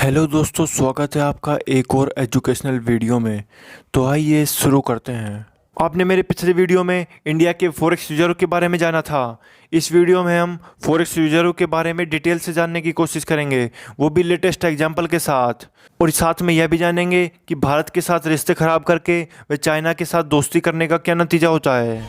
Hello दोस्तों, स्वागत है आपका एक और एजुकेशनल वीडियो में। तो आइए शुरू करते हैं। आपने मेरे पिछले वीडियो में इंडिया के फॉरेक्स रिजर्व के बारे में जाना था। इस वीडियो में हम फॉरेक्स रिजर्व के बारे में डिटेल से जानने की कोशिश करेंगे, वो भी लेटेस्ट एग्जाम्पल के साथ। और साथ में यह भी जानेंगे कि भारत के साथ रिश्ते खराब करके वे चाइना के साथ दोस्ती करने का क्या नतीजा होता है।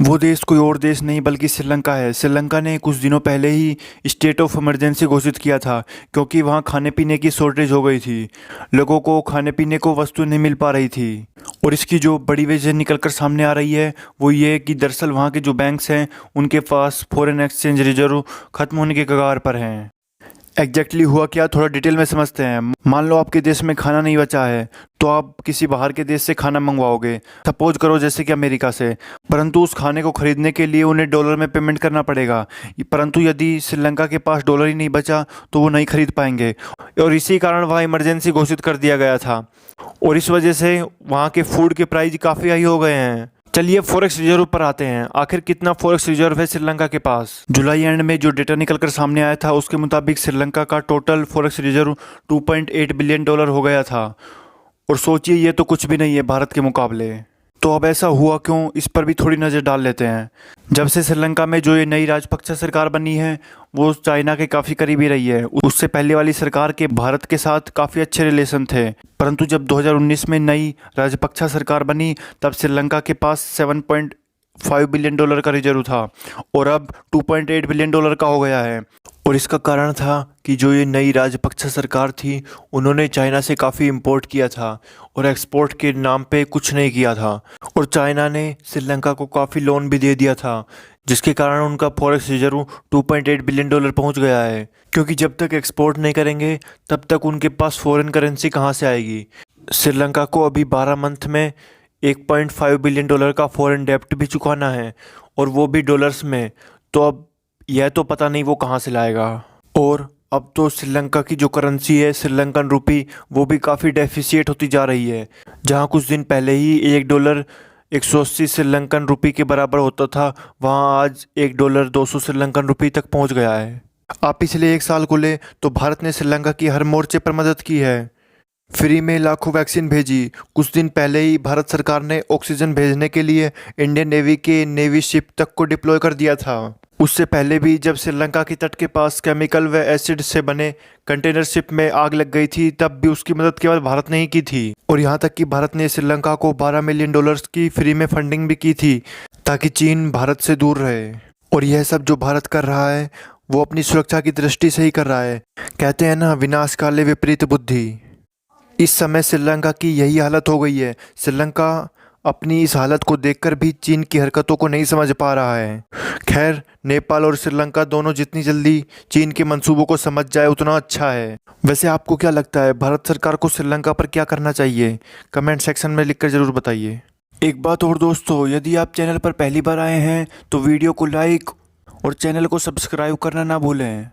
वो देश कोई और देश नहीं बल्कि श्रीलंका है। श्रीलंका ने कुछ दिनों पहले ही स्टेट ऑफ इमरजेंसी घोषित किया था, क्योंकि वहाँ खाने पीने की शॉर्टेज हो गई थी। लोगों को खाने पीने को वस्तु नहीं मिल पा रही थी। और इसकी जो बड़ी वजह निकल कर सामने आ रही है वो ये कि दरअसल वहाँ के जो बैंक्स हैं उनके पास फॉरेन एक्सचेंज रिजर्व खत्म होने के कगार पर हैं। एग्जैक्टली हुआ क्या, थोड़ा डिटेल में समझते हैं। मान लो आपके देश में खाना नहीं बचा है, तो आप किसी बाहर के देश से खाना मंगवाओगे, सपोज करो जैसे कि अमेरिका से। परंतु उस खाने को खरीदने के लिए उन्हें डॉलर में पेमेंट करना पड़ेगा। परंतु यदि श्रीलंका के पास डॉलर ही नहीं बचा तो वो नहीं खरीद पाएंगे। और इसी कारण वहाँ इमरजेंसी घोषित कर दिया गया था। और इस वजह से वहाँ के फूड के प्राइस काफ़ी हाई हो गए हैं। चलिए फॉरेक्स रिजर्व पर आते हैं। आखिर कितना फॉरेक्स रिजर्व है श्रीलंका के पास? जुलाई एंड में जो डेटा निकलकर सामने आया था उसके मुताबिक श्रीलंका का total forex reserve 2.8 billion dollar हो गया था। और सोचिए, ये तो कुछ भी नहीं है भारत के मुकाबले। तो अब ऐसा हुआ क्यों, इस पर भी थोड़ी नज़र डाल लेते हैं। जब से श्रीलंका में जो ये नई राजपक्षे सरकार बनी है वो चाइना के काफ़ी करीबी रही है। उससे पहले वाली सरकार के भारत के साथ काफ़ी अच्छे रिलेशन थे। परंतु जब 2019 में नई राजपक्षा सरकार बनी तब श्रीलंका के पास 7.5 बिलियन डॉलर का रिजर्व था और अब 2.8 बिलियन डॉलर का हो गया है। और इसका कारण था कि जो ये नई राजपक्षा सरकार थी उन्होंने चाइना से काफ़ी इंपोर्ट किया था और एक्सपोर्ट के नाम पे कुछ नहीं किया था। और चाइना ने श्रीलंका को काफ़ी लोन भी दे दिया था, जिसके कारण उनका फॉरेक्स रिजर्व 2.8 बिलियन डॉलर पहुंच गया है। क्योंकि जब तक एक्सपोर्ट नहीं करेंगे तब तक उनके पास फॉरेन करेंसी कहाँ से आएगी। श्रीलंका को अभी 12 मंथ में 1.5 बिलियन डॉलर का फॉरेन डेब्ट भी चुकाना है, और वो भी डॉलर्स में। तो अब यह तो पता नहीं वो कहाँ से लाएगा। और अब तो श्रीलंका की जो करेंसी है श्रीलंकन रुपी, वो भी काफ़ी डेफिशिएट होती जा रही है। जहाँ कुछ दिन पहले ही $1 180 श्रीलंकन रुपी के बराबर होता था, वहाँ आज $1 200 श्रीलंकन रुपी तक पहुँच गया है। आप पिछले एक साल को ले तो भारत ने श्रीलंका की हर मोर्चे पर मदद की है। फ्री में लाखों वैक्सीन भेजी। कुछ दिन पहले ही भारत सरकार ने ऑक्सीजन भेजने के लिए इंडियन नेवी के नेवी शिप तक को डिप्लॉय कर दिया था। उससे पहले भी जब श्रीलंका के तट के पास केमिकल व एसिड से बने कंटेनर शिप में आग लग गई थी, तब भी उसकी मदद केवल भारत ने ही की थी। और यहाँ तक कि भारत ने श्रीलंका को $12 मिलियन की फ्री में फंडिंग भी की थी, ताकि चीन भारत से दूर रहे। और यह सब जो भारत कर रहा है वो अपनी सुरक्षा की दृष्टि से ही कर रहा है। कहते हैं ना, विनाश काले विपरीत बुद्धि। इस समय श्रीलंका की यही हालत हो गई है। श्रीलंका अपनी इस हालत को देखकर भी चीन की हरकतों को नहीं समझ पा रहा है। खैर, नेपाल और श्रीलंका दोनों जितनी जल्दी चीन के मंसूबों को समझ जाए उतना अच्छा है। वैसे आपको क्या लगता है, भारत सरकार को श्रीलंका पर क्या करना चाहिए? कमेंट सेक्शन में लिखकर ज़रूर बताइए। एक बात और दोस्तों, यदि आप चैनल पर पहली बार आए हैं तो वीडियो को लाइक और चैनल को सब्सक्राइब करना ना भूलें।